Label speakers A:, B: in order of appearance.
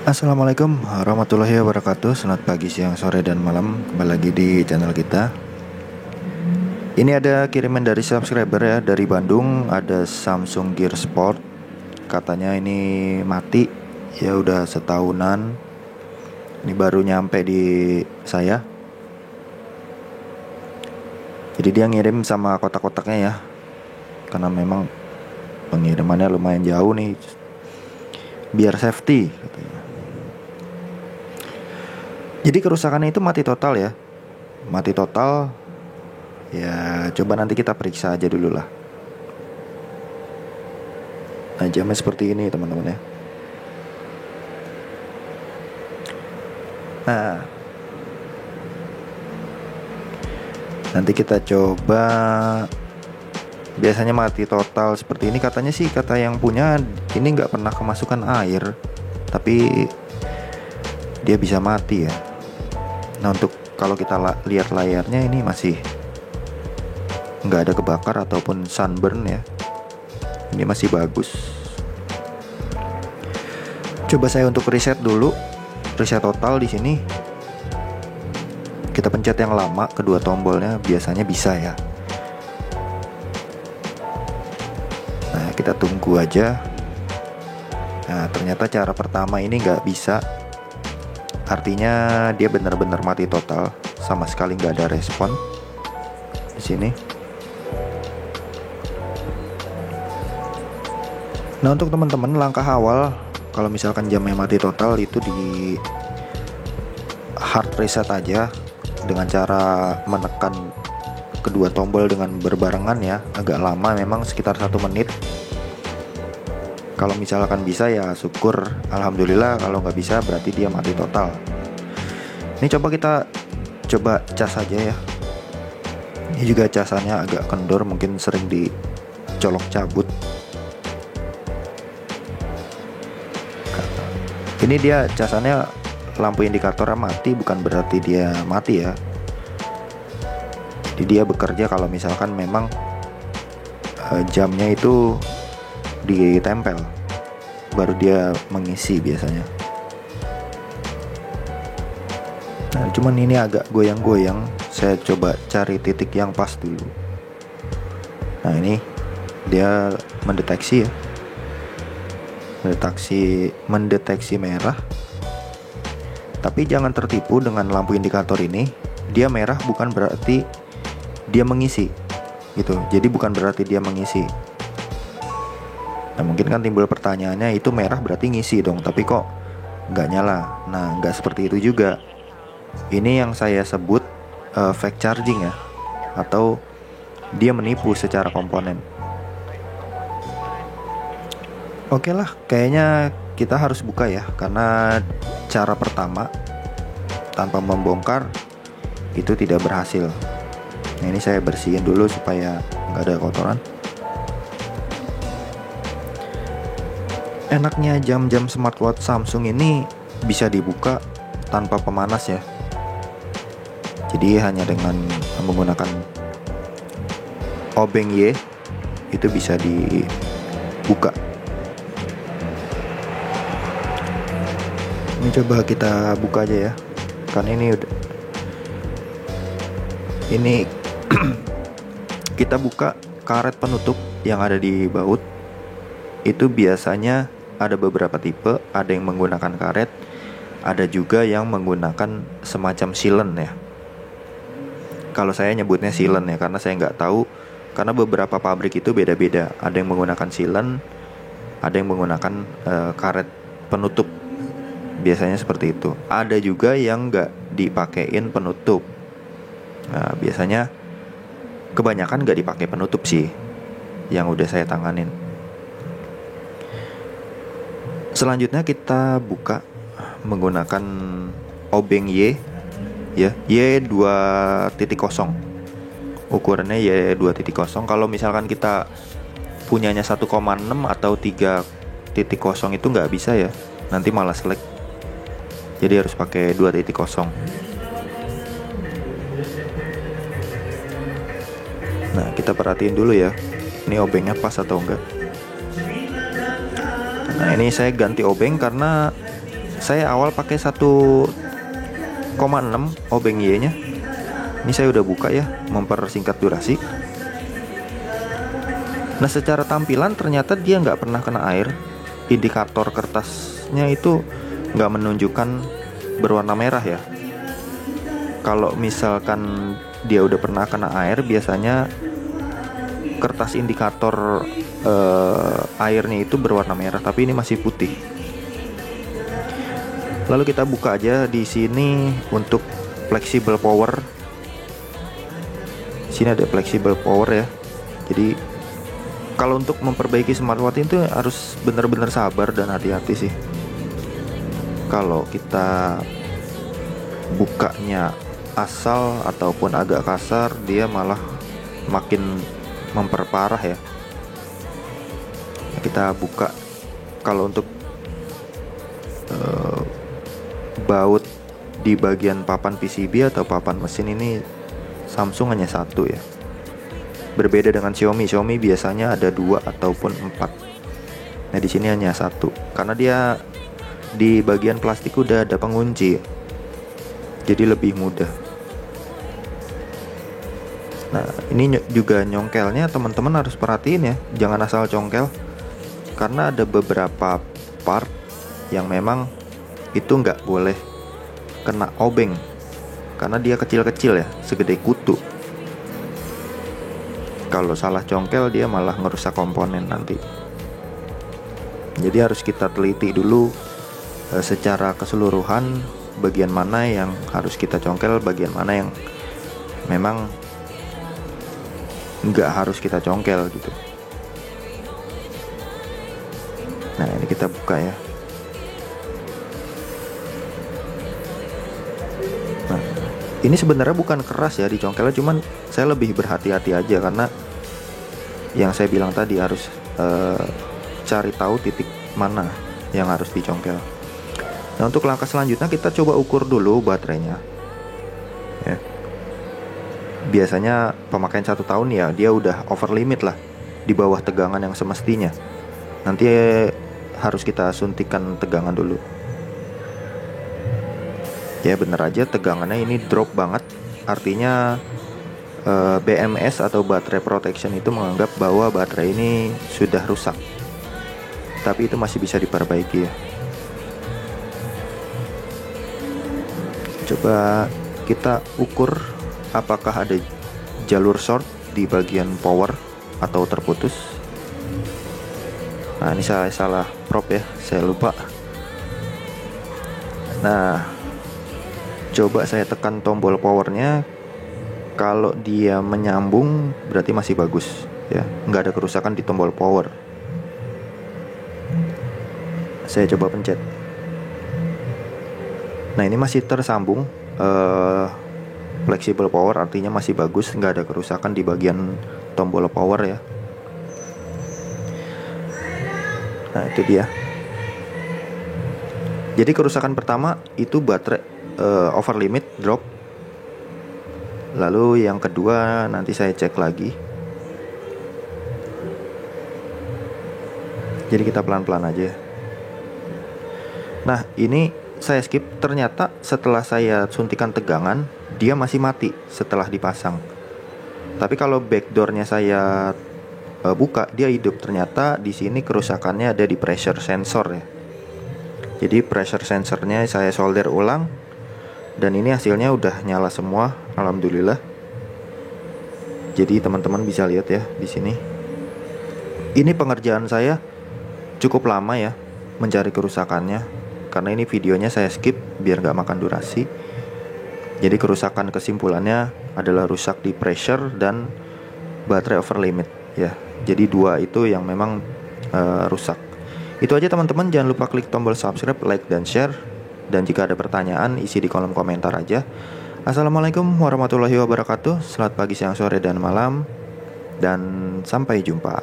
A: Assalamualaikum warahmatullahi wabarakatuh. Selamat pagi, siang, sore, dan malam. Kembali lagi di channel kita. Ini ada kiriman dari subscriber ya, dari Bandung. Ada Samsung Gear Sport. Katanya ini mati. Ya udah setahunan. Ini baru nyampe di saya. Jadi dia ngirim sama kotak-kotaknya ya, karena memang pengirimannya lumayan jauh nih, biar safety katanya. Jadi kerusakannya itu mati total ya. Mati total. Ya coba nanti kita periksa aja dulu lah. Nah jamnya seperti ini teman-teman ya. Nah nanti kita coba. Biasanya mati total seperti ini. Katanya sih, kata yang punya ini nggak pernah kemasukan air, tapi dia bisa mati ya. Nah untuk kalau kita lihat layarnya ini masih nggak ada kebakar ataupun sunburn ya. Ini masih bagus. Coba saya untuk reset dulu, reset total di sini. Kita pencet yang lama, kedua tombolnya biasanya bisa ya. Nah kita tunggu aja. Nah ternyata cara pertama ini nggak bisa. Artinya dia benar-benar mati total, sama sekali nggak ada respon di sini. Nah untuk teman-teman, langkah awal kalau misalkan jamnya mati total itu di hard reset aja dengan cara menekan kedua tombol dengan berbarengan ya. Agak lama memang, sekitar 1 menit. Kalau misalkan bisa ya syukur, alhamdulillah. Kalau nggak bisa berarti dia mati total. Ini coba kita cas aja ya. Ini juga casannya agak kendor, mungkin sering dicolok cabut. Ini dia casannya, lampu indikatornya mati, bukan berarti dia mati ya. Jadi dia bekerja kalau misalkan memang jamnya itu ditempel, baru dia mengisi biasanya. Nah cuman ini agak goyang-goyang. Saya coba cari titik yang pas dulu. Nah ini dia mendeteksi ya, mendeteksi merah. Tapi jangan tertipu dengan lampu indikator ini. Dia merah bukan berarti dia mengisi gitu. Jadi bukan berarti dia mengisi. Nah mungkin kan timbul pertanyaannya, itu merah berarti ngisi dong, tapi kok nggak nyala. Nah nggak seperti itu juga. Ini yang saya sebut fake charging ya, atau dia menipu secara komponen. Oke lah, kayaknya kita harus buka ya, karena cara pertama tanpa membongkar itu tidak berhasil. Nah ini saya bersihin dulu supaya nggak ada kotoran. Enaknya jam-jam smartwatch Samsung ini bisa dibuka tanpa pemanas ya. Jadi hanya dengan menggunakan obeng Y itu bisa dibuka. Ini coba kita buka aja ya. Kan ini udah. Ini kita buka karet penutup yang ada di baut. Itu biasanya ada beberapa tipe, ada yang menggunakan karet, ada juga yang menggunakan semacam sealant ya. Kalau saya nyebutnya sealant ya, karena saya nggak tahu, karena beberapa pabrik itu beda-beda. Ada yang menggunakan sealant, ada yang menggunakan karet penutup. Biasanya seperti itu. Ada juga yang nggak dipakein penutup. Nah, biasanya kebanyakan nggak dipakai penutup sih, yang udah saya tanganin. Selanjutnya kita buka menggunakan obeng Y ya, Y2.0. Ukurannya Y2.0. Kalau misalkan kita punyanya 1,6 atau 3.0 itu nggak bisa ya, nanti malah selek. Jadi harus pakai 2.0. Nah kita perhatiin dulu ya, ini obengnya pas atau enggak. Nah ini saya ganti obeng karena Saya awal pakai 1,6 obeng Y nya. Ini saya udah buka ya, mempersingkat durasi. Nah, secara tampilan ternyata dia nggak pernah kena air. Indikator kertasnya itu nggak menunjukkan berwarna merah ya. Kalau misalkan dia udah pernah kena air, biasanya kertas indikator airnya itu berwarna merah, tapi ini masih putih. Lalu kita buka aja di sini untuk flexible power. Sini ada flexible power ya. Jadi kalau untuk memperbaiki smartwatch itu harus benar-benar sabar dan hati-hati sih. Kalau kita bukanya asal ataupun agak kasar, dia malah makin memperparah ya. Kita buka. Kalau untuk baut di bagian papan PCB atau papan mesin ini Samsung hanya satu ya. Berbeda dengan Xiaomi. Xiaomi biasanya ada 2 ataupun 4. Nah, di sini hanya satu. Karena dia di bagian plastik udah ada pengunci. Jadi lebih mudah. Nah, ini juga nyongkelnya teman-teman harus perhatiin ya. Jangan asal congkel. Karena ada beberapa part yang memang itu nggak boleh kena obeng. Karena dia kecil-kecil ya, segede kutu. Kalau salah congkel dia malah ngerusak komponen nanti. Jadi harus kita teliti dulu secara keseluruhan bagian mana yang harus kita congkel, bagian mana yang memang nggak harus kita congkel gitu. Nah, ini kita buka ya. Nah, ini sebenarnya bukan keras ya dicongkelnya, cuman saya lebih berhati-hati aja karena yang saya bilang tadi harus cari tahu titik mana yang harus dicongkel. Nah, untuk langkah selanjutnya kita coba ukur dulu baterainya ya. Biasanya pemakaian 1 tahun ya dia udah over limit lah, di bawah tegangan yang semestinya. Nanti harus kita suntikan tegangan dulu. Ya bener aja tegangannya ini drop banget. Artinya BMS atau baterai protection itu menganggap bahwa baterai ini sudah rusak. Tapi itu masih bisa diperbaiki ya. Coba kita ukur apakah ada jalur short di bagian power atau terputus. Nah, ini saya salah prop ya, saya lupa. Nah, coba saya tekan tombol powernya. Kalau dia menyambung berarti masih bagus ya, nggak ada kerusakan di tombol power. Saya coba pencet. Nah, ini masih tersambung flexible power, artinya masih bagus, nggak ada kerusakan di bagian tombol power ya. Nah, itu dia. Jadi kerusakan pertama itu baterai over limit drop. Lalu yang kedua nanti saya cek lagi. Jadi kita pelan-pelan aja. Nah, ini saya skip. Ternyata setelah saya suntikan tegangan, dia masih mati setelah dipasang. Tapi kalau backdoornya saya buka, dia hidup. Ternyata di sini kerusakannya ada di pressure sensor ya. Jadi pressure sensornya saya solder ulang, dan ini hasilnya udah nyala semua, alhamdulillah. Jadi teman-teman bisa lihat ya di sini. Ini pengerjaan saya cukup lama ya mencari kerusakannya, karena ini videonya saya skip biar nggak makan durasi. Jadi kerusakan kesimpulannya adalah rusak di pressure dan baterai over limit ya. Jadi dua itu yang memang rusak. Itu aja teman-teman, jangan lupa klik tombol subscribe, like, dan share. Dan jika ada pertanyaan, isi di kolom komentar aja. Assalamualaikum warahmatullahi wabarakatuh. Selamat pagi, siang, sore, dan malam. Dan sampai jumpa.